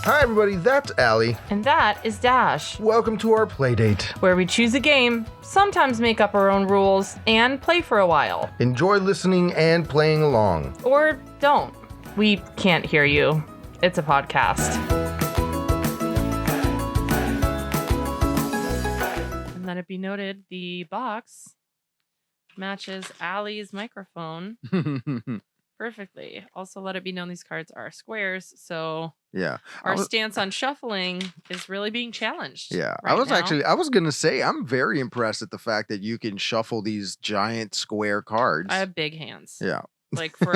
Hi everybody, that's Allie. And that is Dash, Welcome to our playdate. where we choose a game, sometimes make up our own rules, and play for a while. Enjoy listening and playing along. Or don't. We can't hear you. It's a podcast. And let it be noted, the box matches Allie's microphone perfectly. Also, let it be known these cards are squares, so Yeah. our stance on shuffling is really being challenged. Yeah. right I now. was going to say, I'm very impressed at the fact that you can shuffle these giant square cards. I have big hands. Yeah. Like for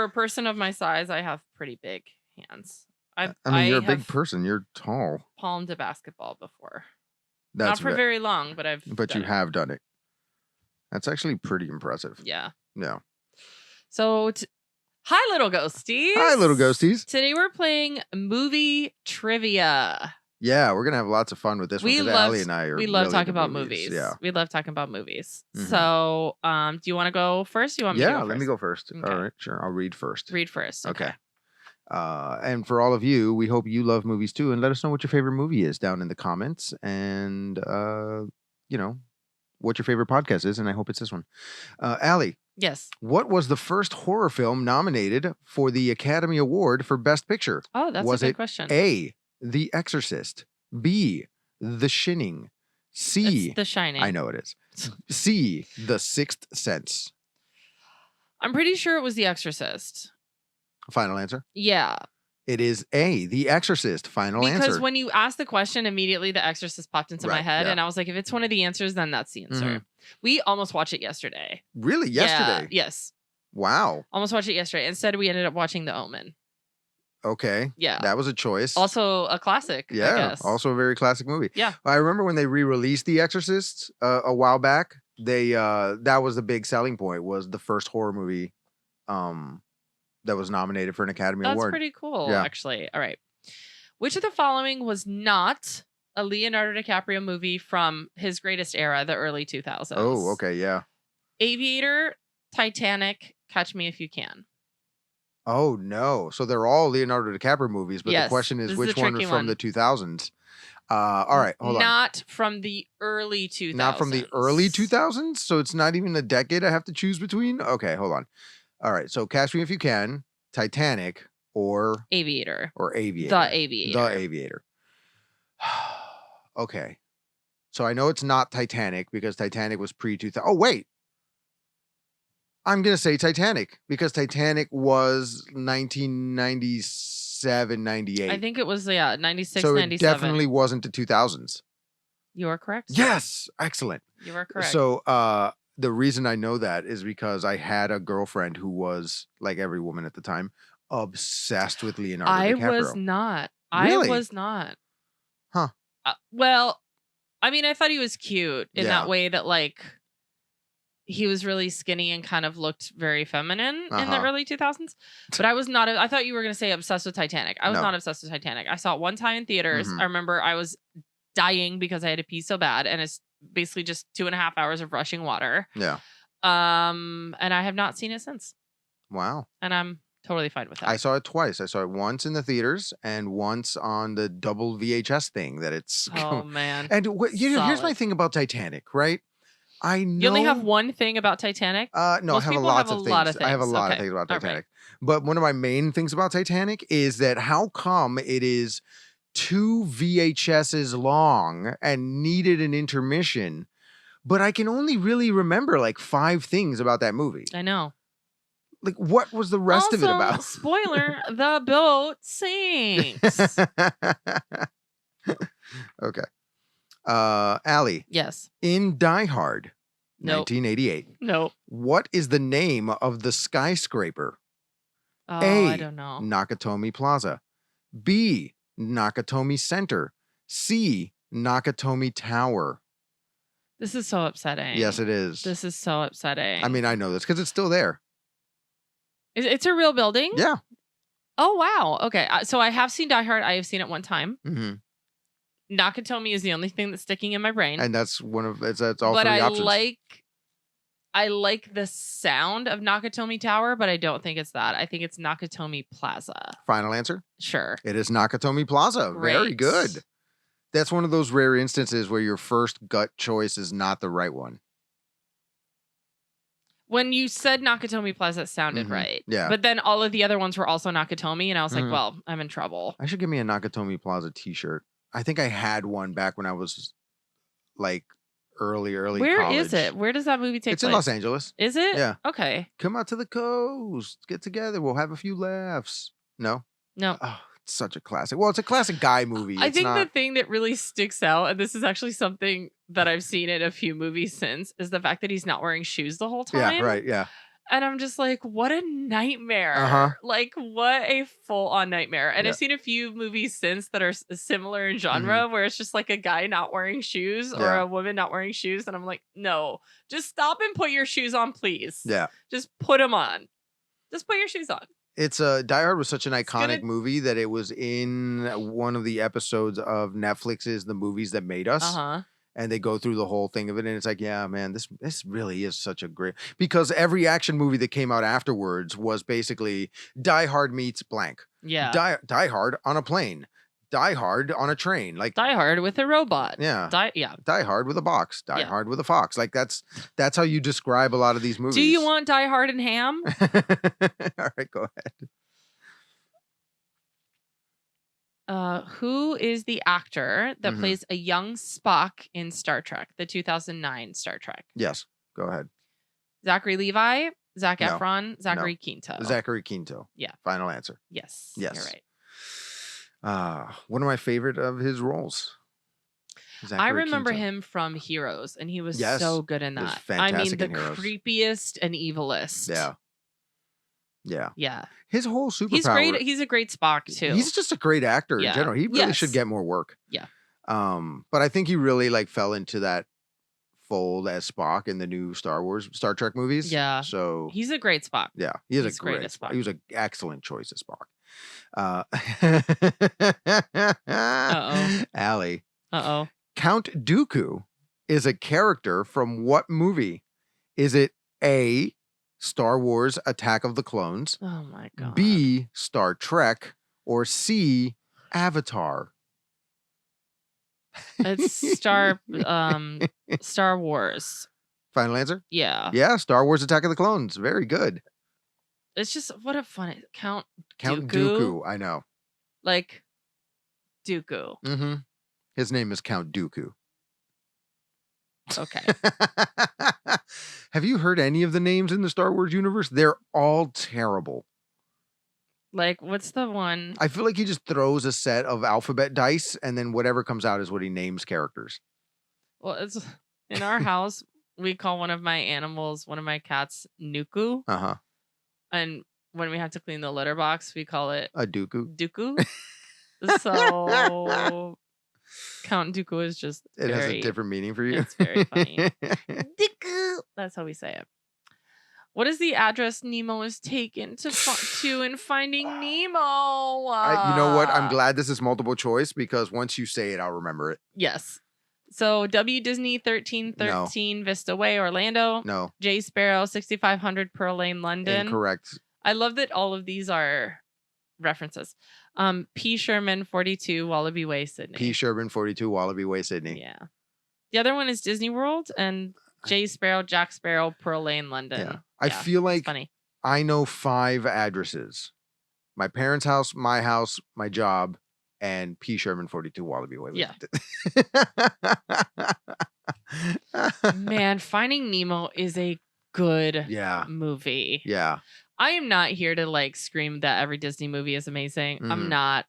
a person of my size, I have pretty big hands. I mean, you're a big have person. You're tall. palmed a basketball before. That's Not for very long, but But you have done it. That's actually pretty impressive. Yeah. Yeah. So, hi, little ghosties. Hi, little ghosties. Today we're playing movie trivia. Yeah, we're going to have lots of fun with this one because Allie and I are We love really talking into about movies. Yeah. We love talking about movies. Mhm. So, do you want to go first? You want me to go first? Let me go first. Okay. All right, sure. I'll read first. Read first. Okay. And for all of you, we hope you love movies too, and let us know what your favorite movie is down in the comments, and what your favorite podcast is, and I hope it's this one. Allie, Yes. what was the first horror film nominated for the Academy Award for Best Picture? Oh, that's Was a good it question. A, The Exorcist, B, The Shining, C, It's The Shining. I know it is, C, The Sixth Sense. I'm pretty sure it was The Exorcist. Final answer? Yeah. It is A, The Exorcist. Final answer. Because when you asked the question, immediately The Exorcist popped into my Right, head, yeah. and I was like, if it's one of the answers, then that's the answer. Mhm. We almost watched it yesterday. Really? Yesterday? Yeah, yes. Wow. Almost watched it yesterday. Instead, we ended up watching The Omen. Okay. Yeah. That was a choice. Also a classic, I yeah. guess. Also a very classic movie. Yeah. I remember when they re-released The Exorcist a while back. They that was the big selling point, was the first horror movie that was nominated for an Academy That's Award. pretty cool, Yeah. actually. All right. Which of the following was not a Leonardo DiCaprio movie from his greatest era, the early 2000s? Oh, okay, yeah. Aviator, Titanic, Catch Me If You Can. Oh no. So they're all Leonardo DiCaprio movies, but the Yes, question this is is which the one tricky was from one. the 2000s? All right, hold on. Not from the early 2000s. Not from the early 2000s? So it's not even a decade I have to choose between? Okay, hold on. All right, so Catch Me If You Can, Titanic, or Aviator. Aviator. The Aviator. The Aviator. Okay. So I know it's not Titanic because Titanic was pre-2000. Oh, wait. I'm going to say Titanic because Titanic was 1997, 98. I think it was, 96, so 97. it definitely wasn't the 2000s. You are correct. Yes. Excellent. You are correct. So the reason I know that is because I had a girlfriend who was, like every woman at the time, obsessed with Leonardo DiCaprio. I was not. Really? I was not. Huh. Well, I mean, I thought he was cute in Yeah. that way that, like, he was really skinny and kind of looked very feminine in the Uh-huh. early 2000s. But I was not. I thought you were going to say obsessed with Titanic. I was No. not obsessed with Titanic. I saw it one time in theaters. Mhm. I remember I was dying because I had to pee so bad. And it's basically just 2.5 hours of rushing water. Yeah. And I have not seen it since. Wow. And I'm totally fine with that. I saw it twice. I saw it once in the theaters and once on the double VHS thing that it's. Oh, man. And here's my Solid. thing about Titanic, right? I know. You only have one thing about Titanic? No, I Most have people lots have of a lot of things. I have a things. lot of Okay. things about All right. Titanic. But one of my main things about Titanic is that how come it is 2 VHSs long and needed an intermission, but I can only really remember like 5 things about that movie. I know. Like, what was the rest of it Also, about? spoiler, the boat sinks. Okay. Allie, Yes. in Die Hard, Nope. 1988, Nope. what is the name of the skyscraper? Oh, A, I don't know. Nakatomi Plaza. B, Nakatomi Center. C, Nakatomi Tower. This is so upsetting. Yes, it is. This is so upsetting. I mean, I know this because it's still there. It's a real building? Yeah. Oh, wow. Okay. So I have seen Die Hard. I have seen it one time. hmm Nakatomi is the only thing that's sticking in my brain. And that's one of that's all but three I options. I like the sound of Nakatomi Tower, but I don't think it's that. I think it's Nakatomi Plaza. Final answer? Sure. It is Nakatomi Plaza. Very Great. good. That's one of those rare instances where your first gut choice is not the right one. When you said Nakatomi Plaza, it sounded right. Yeah. But then all of the other ones were also Nakatomi, and I was like, well, I'm in trouble. I should get me a Nakatomi Plaza t-shirt. I think I had one back when I was like early Where college. is it? Where does that movie take place? It's in Los Angeles. Is it? Yeah. Okay. Come out to the coast. Get together. We'll have a few laughs. No? No. Oh, it's such a classic. Well, it's a classic guy movie. I think the thing that really sticks out, and this is actually something that I've seen in a few movies since, is the fact that he's not wearing shoes the whole time. Yeah, right, yeah. And I'm just like, what a nightmare. Uh-huh. Like, what a full-on nightmare. And Yeah. I've seen a few movies since that are similar in genre, where it's just like a guy not wearing shoes or a woman not wearing shoes. And I'm like, no, just stop and put your shoes on, please. Yeah. Just put them on. Just put your shoes on. It's Die Hard was such an iconic movie that it was in one of the episodes of Netflix's The Movies That Made Us. Uh-huh. And they go through the whole thing of it, and it's like, yeah, man, this really is such a great, because every action movie that came out afterwards was basically Die Hard meets blank. Yeah. Die Hard on a plane. Die Hard on a train. Like Die Hard with a robot. Yeah. Yeah. Die Hard with a box. Die Hard with a fox. Like that's how you describe a lot of these movies. Do you want Die Hard and ham? All right, go ahead. Who is the actor that plays a young Spock in Star Trek, the 2009 Star Trek? Yes, go ahead. Zachary Levi, Zac No. Efron, Zachary Quinto. Zachary Quinto. Yeah. Final answer. Yes. Yes. You're right. One of my favorite of his roles. I remember him from Heroes, and he was so good in he was that. fantastic the in Heroes. creepiest and evilest. Yeah. Yeah. Yeah. His whole superpower. He's great. He's a great Spock too. He's just a great actor in general. He really should get more work. Yeah. But I think he really like fell into that fold as Spock in the new Star Trek movies. Yeah. So he's a great Spock. Yeah. He's a great Spock. He was an excellent choice as Spock. Uh-oh. Allie. Uh-oh. Count Dooku is a character from what movie? Is it A, Star Wars Attack of the Clones, Oh my god. B, Star Trek, or C, Avatar? It's Star Wars. Final answer? Yeah. Yeah, Star Wars Attack of the Clones. Very good. It's just what a fun Count Dooku. I know. Like Dooku. Mm-hmm. His name is Count Dooku. Okay. Have you heard any of the names in the Star Wars universe? They're all terrible. Like, what's the one? I feel like he just throws a set of alphabet dice, and then whatever comes out is what he names characters. Well, it's in our house. We call one of my animals, one of my cats, Nuku. Uh-huh. And when we have to clean the litter box, we call it A Dooku. Dooku. So Count Dooku is just It has a different meaning for you. It's very funny. Dooku. That's how we say it. What is the address Nemo is taken to in Finding Nemo? You know what? I'm glad this is multiple choice because once you say it, I'll remember it. Yes. So W Disney 1313 Vista Way, Orlando. No. J Sparrow 6500 Pearl Lane, London. Incorrect. I love that all of these are references. P Sherman 42 Wallaby Way, Sydney. P Sherman 42 Wallaby Way, Sydney. Yeah. The other one is Disney World and J Sparrow, Jack Sparrow, Pearl Lane, London. Yeah. I feel like funny. I know 5 addresses. My parents' house, my job, and P Sherman 42 Wallaby Way. Yeah. Man, Finding Nemo is a good movie. Yeah. I am not here to like scream that every Disney movie is amazing. Mhm. I'm not.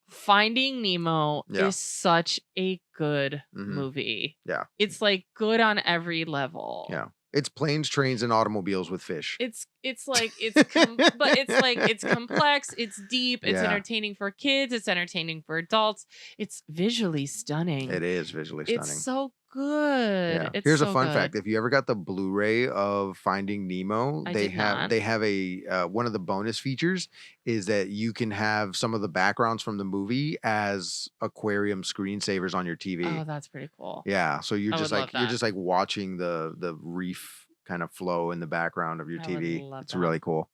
Finding Nemo Yeah. is such a good Mhm. movie. Yeah. It's like good on every level. Yeah. It's planes, trains, and automobiles with fish. It's like but it's like it's complex, it's deep, it's Yeah. entertaining for kids, it's entertaining for adults. It's visually stunning. It is visually stunning. It's so good. Yeah. It's Here's so a fun good. fact: if you ever got the Blu-ray of Finding Nemo, I they did have not. they have a one of the bonus features is that you can have some of the backgrounds from the movie as aquarium screensavers on your TV. Oh, that's pretty cool. Yeah, so you're I just would like love that. watching the reef kind of flow in the background of your I would TV. love It's that. really cool.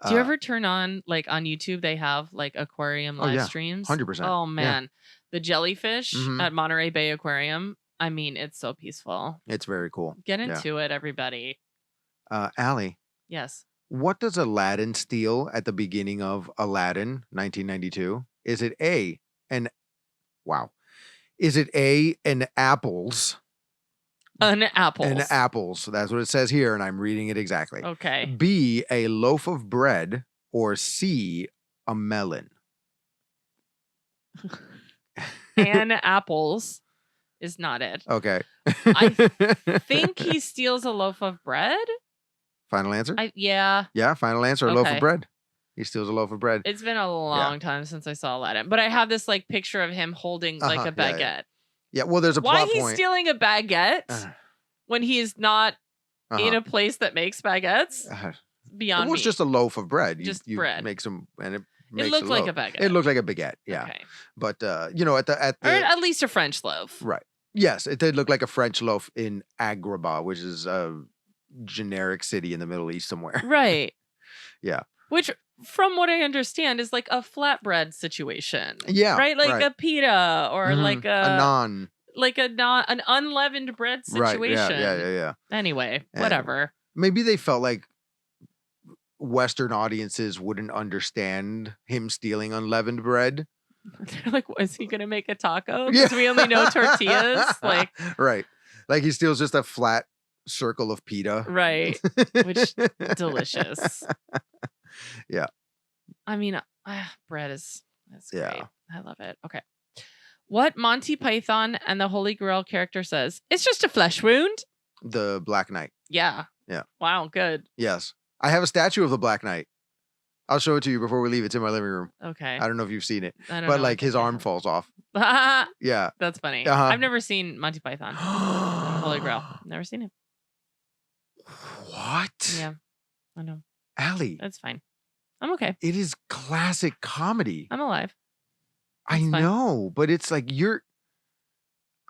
Do you ever turn on, like on YouTube, they have like aquarium Oh, live yeah. streams? 100%. Oh, Yeah. man. The jellyfish Mhm. at Monterey Bay Aquarium. I mean, it's so peaceful. It's very cool. Get into it, everybody. Allie, Yes. what does Aladdin steal at the beginning of Aladdin 1992? Is it A, an apples? An apples. An apples. That's what it says here, and I'm reading it exactly. Okay. B, a loaf of bread, or C, a melon? And apples is not it. Okay. I think he steals a loaf of bread. Final answer? Yeah. Yeah, final answer. A loaf Okay. of bread. He steals a loaf of bread. It's been a long time since I saw Aladdin, but I have this like picture of him holding like a Yeah, baguette. yeah. Yeah, well, there's a Why plot he's point. stealing a baguette when he is not in a place that makes baguettes? Beyond It was me. just a loaf of bread. Just you bread. make some, and it It makes looked like a loaf. baguette. It looked like a baguette. Yeah, Okay. but you know, at Or the at least a French loaf. right. Yes, it did look like a French loaf in Agrabah, which is a generic city in the Middle East somewhere. Right. Yeah. Which, from what I understand, is like a flatbread situation. Yeah, Right? Like right. a pita or Mhm. like a naan. like an unleavened bread situation. Right. Yeah. Anyway, whatever. Maybe they felt like Western audiences wouldn't understand him stealing unleavened bread. They're like, is he gonna make a taco? Because we only know tortillas. Like, right. Like he steals just a flat circle of pita. right. Which delicious. Yeah. I mean, bread that's great. Yeah. I love it. Okay. What Monty Python and the Holy Grail character says, it's just a flesh wound. The Black Knight. Yeah. Yeah. Wow, good. Yes. I have a statue of the Black Knight. I'll show it to you before we leave. It's in my living room. Okay. I don't know if you've seen it, I don't but know. like his arm falls off. Yeah. That's funny. Uh-huh. I've never seen Monty Python and the Holy Grail. Never seen it. What? Yeah. I know. Allie, That's fine. I'm okay. it is classic comedy. I'm alive. I it's fine. know, but it's like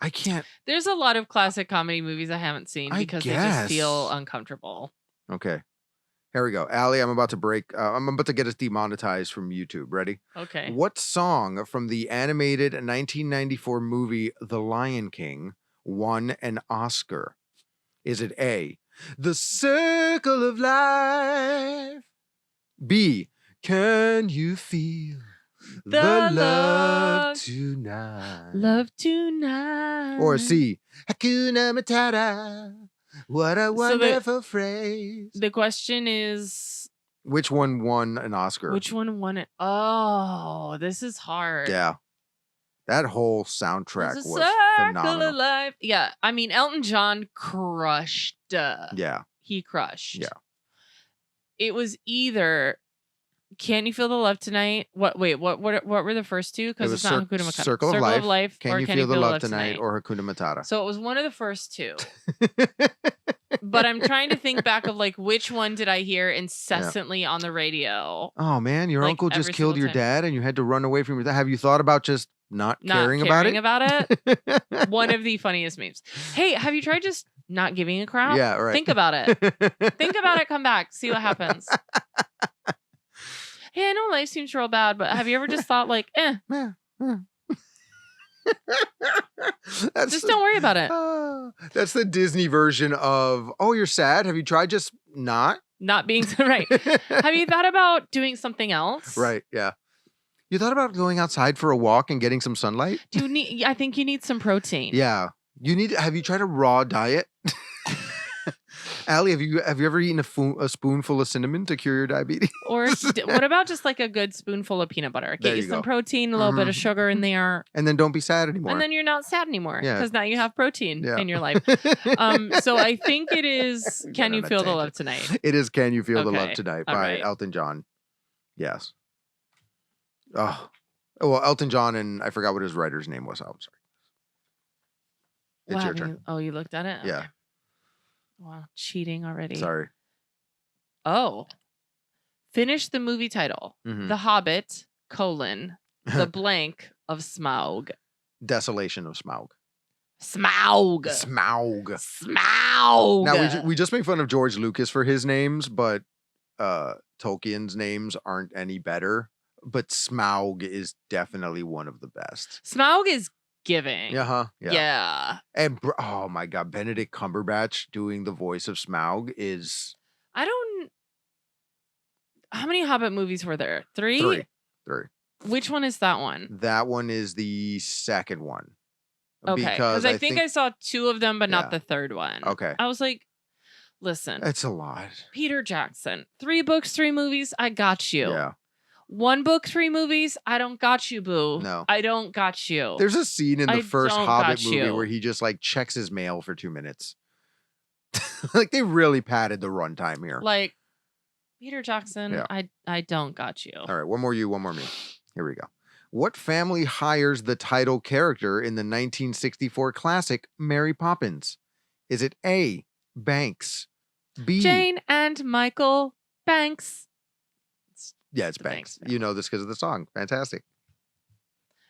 I can't. There's a lot of classic comedy movies I haven't seen I because they just feel guess. uncomfortable. Okay. Here we go. Allie, I'm about to break. I'm about to get us demonetized from YouTube. Ready? Okay. What song from the animated 1994 movie The Lion King won an Oscar? Is it A, The Circle of Life? B, Can You Feel the Love Tonight? Love tonight. Or C, Hakuna Matata. What a wonderful phrase. The question is, Which one won an Oscar? which one won it? Oh, this is hard. Yeah. That whole soundtrack There's a was circle phenomenal. of life. Yeah, I mean, Elton John crushed. Yeah. He crushed. Yeah. It was either Can You Feel the Love Tonight? What were the first two? It Because was it's not Hakuna Matata. Circle of Life. or Can You Feel the Love Tonight or Hakuna Matata? So it was one of the first two. But I'm trying to think back of like which one did I hear incessantly on the radio? Oh man, your Like, uncle just every killed single your time. dad and you had to run away from your dad. Have you thought about just not Not caring caring about it? it? One of the funniest memes. Hey, have you tried just not giving a crap? Yeah, right. Think about it. Think about it. Come back. See what happens. Hey, I know life seems real bad, but have you ever just thought like, just don't worry about it. That's the Disney version of, oh, you're sad? Have you tried just not? Not being right. Have you thought about doing something else? Right, yeah. You thought about going outside for a walk and getting some sunlight? Do you need? I think you need some protein. Yeah. Have you tried a raw diet? Allie, have you ever eaten a spoonful of cinnamon to cure your diabetes? Or what about just like a good spoonful of peanut butter? Get There you you some go. protein, a little bit of sugar in there. And then don't be sad anymore. And then you're not sad anymore Yeah. because now you have protein Yeah. in your life. So I think it is We Can went You on a Feel the tangent. Love Tonight? It is Can You Feel the Love Okay. Tonight All by right. Elton John. Yes. Oh. Well, Elton John and I forgot what his writer's name was. Oh, I'm sorry. It's What your happened? turn. Oh, you looked at it? Yeah. Okay. Wow, cheating already. Sorry. Oh. Finish the movie title. Mhm. The Hobbit, the blank of Smaug. Desolation of Smaug. Smaug. Smaug. Smaug. Now we just make fun of George Lucas for his names, but Tolkien's names aren't any better. But Smaug is definitely one of the best. Smaug is giving. Yeah. And oh my god, Benedict Cumberbatch doing the voice of Smaug is. How many Hobbit movies were there? Three. Which one is that one? That one is the second one. Okay, because I think I saw two of them, but not the third one. Okay. I was like, listen. It's a lot. Peter Jackson. 3 books, 3 movies. I got you. Yeah. 1 book, 3 movies. I don't got you, boo. No. I don't got you. There's a scene in the first Hobbit movie you. where he just like checks his mail for 2 minutes. Like they really padded the runtime here. Like Peter Jackson, I don't got you. All right, one more you, one more me. Here we go. What family hires the title character in the 1964 classic Mary Poppins? Is it A, Banks, B, Jane and Michael Banks? It's Banks. You know this because of the song. Fantastic.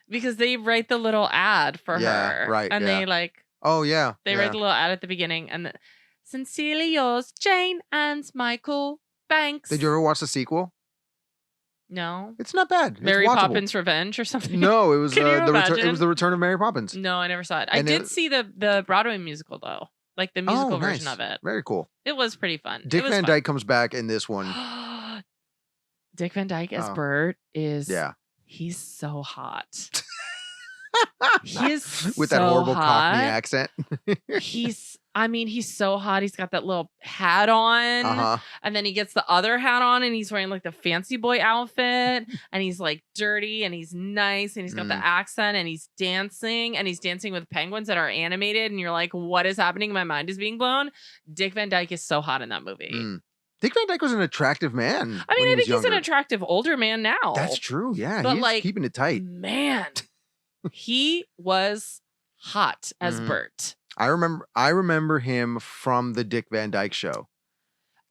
Because they write the little ad for her. Right. And they like. Oh, yeah. They write the little ad at the beginning. And sincerely yours, Jane and Michael Banks. Did you ever watch the sequel? No. It's not bad. Mary Poppins Revenge or something? No, it was it was the Return of Mary Poppins. No, I never saw it. I did see the Broadway musical though. Like the musical version of it. Very cool. It was pretty fun. Dick Van Dyke comes back in this one. Dick Van Dyke as Bert is he's so hot. He is with that horrible Cockney accent. He's so hot. He's got that little hat on. And then he gets the other hat on and he's wearing like the fancy boy outfit. And he's like dirty and he's nice and he's got the accent and he's dancing with penguins that are animated. And you're like, what is happening? My mind is being blown. Dick Van Dyke is so hot in that movie. Dick Van Dyke was an attractive man. I mean, I think he's an attractive older man now. That's true. Yeah. But he's like, keeping it tight. Man, he was hot as Bert. I remember him from the Dick Van Dyke Show.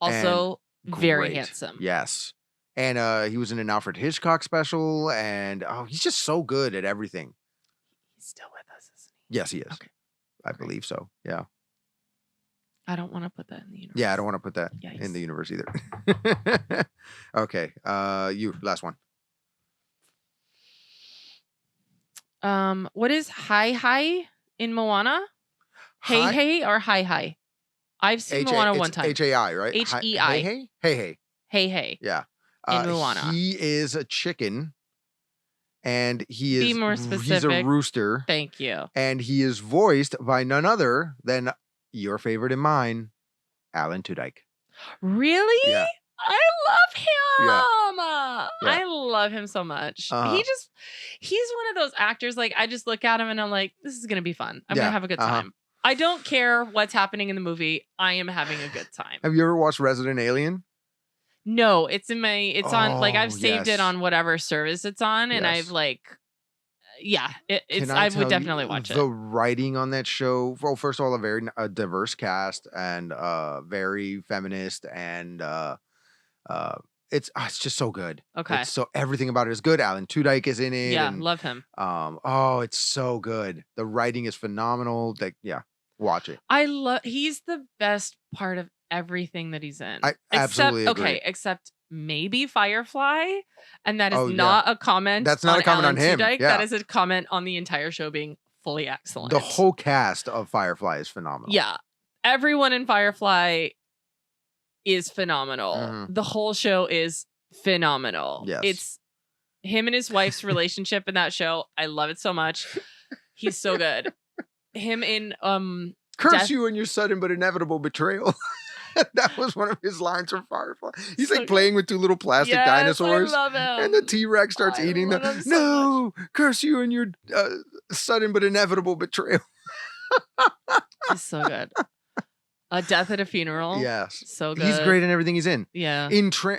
Also very handsome. Yes. And he was in an Alfred Hitchcock special and he's just so good at everything. He's still with us, isn't he? Yes, he is. Okay. I believe so. Yeah. I don't want to put that in the universe. Yeah, I don't want to put that in the universe either. Okay. You, last one. What is hi in Moana? Hey or hi? I've seen Moana one time. H-A-I, right? H-E-I. Hey. Yeah. In Moana. He is a chicken. And he is. Be more specific. He's a rooster. Thank you. And he is voiced by none other than your favorite and mine, Alan Tudyk. Really? Yeah. I love him. Yeah. I love him so much. He's one of those actors, like, I just look at him and I'm like, this is going to be fun. I'm going to have a good time. I don't care what's happening in the movie. I am having a good time. Have you ever watched Resident Alien? No, it's on, like, I've saved it on whatever service it's on. And I've like, I would definitely watch it. The writing on that show, well, first of all, a very diverse cast and very feminist and it's just so good. Okay. So everything about it is good. Alan Tudyk is in it. Yeah, and, love him. It's so good. The writing is phenomenal. Watch it. He's the best part of everything that he's in. I absolutely agree. Okay, except maybe Firefly, and that is not a comment. That's not a comment Alan on him. Tudyk. That is a comment on the entire show being fully excellent. The whole cast of Firefly is phenomenal. Yeah, everyone in Firefly is phenomenal. The whole show is phenomenal. Yes. It's him and his wife's relationship in that show. I love it so much. He's so good. Him in curse you and your sudden but inevitable betrayal. That was one of his lines from Firefly. He's like playing with 2 little plastic dinosaurs. I love him. And the T-Rex starts eating them. No, curse you and your sudden but inevitable betrayal. He's so good. A Death at a Funeral. Yes. So good. He's great in everything he's in. Yeah.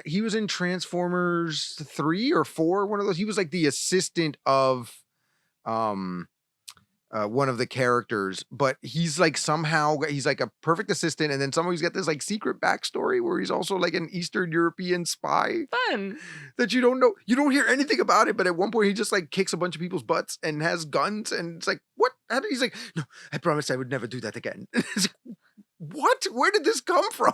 He was in Transformers 3 or 4, one of those. He was like the assistant of one of the characters, but he's like somehow he's like a perfect assistant, and then somehow he's got this like secret backstory where he's also like an Eastern European spy. Fun. That you don't know. You don't hear anything about it, but at one point he just like kicks a bunch of people's butts and has guns, and it's like, what? He's like, no, I promised I would never do that again. It's like, what? Where did this come from?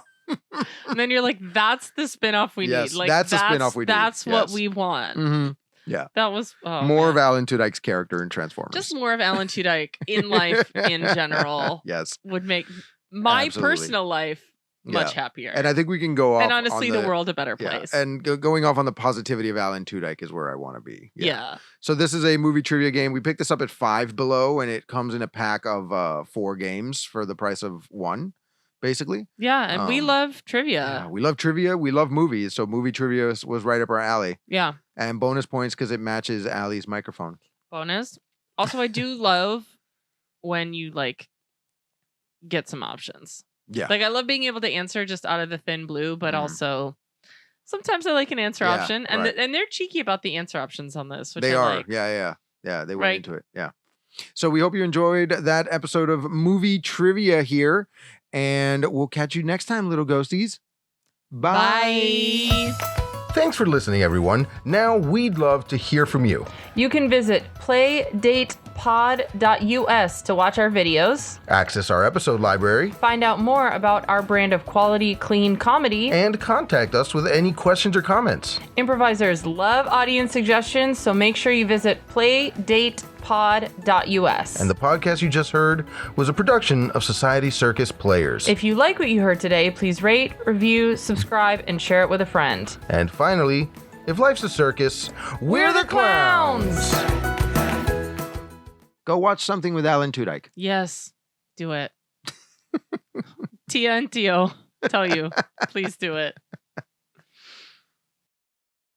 And then you're like, that's the spinoff we need. Like that's the spinoff we need. That's what we want. Mm-hmm. Yeah. That was more of Alan Tudyk's character in Transformers. Just more of Alan Tudyk in life in general. Yes. Would make my personal life much happier. And I think we can go off. And honestly, the world a better place. And going off on the positivity of Alan Tudyk is where I want to be. Yeah. So this is a movie trivia game. We picked this up at $5 Below, and it comes in a pack of 4 games for the price of 1. Basically. Yeah, and we love trivia. Yeah, we love trivia. We love movies. So movie trivia was right up our alley. Yeah. And bonus points because it matches Allie's microphone. Bonus. Also, I do love when you like get some options. Yeah. Like I love being able to answer just out of the thin blue, but also sometimes I like an answer option. And and they're cheeky about the answer options on this, which they I are. like. Yeah. They went into it. Yeah. So we hope you enjoyed that episode of Movie Trivia here. And we'll catch you next time, little ghosties. Bye. Thanks for listening, everyone. Now we'd love to hear from you. You can visit playdatepod.us to watch our videos, access our episode library, find out more about our brand of quality, clean comedy, and contact us with any questions or comments. Improvisers love audience suggestions, so make sure you visit playdatepod.us. And the podcast you just heard was a production of Society Circus Players. If you like what you heard today, please rate, review, subscribe, and share it with a friend. And finally, if life's a circus, we're the clowns! Go watch something with Alan Tudyk. Yes, do it. Tia and Tio tell you, please do it.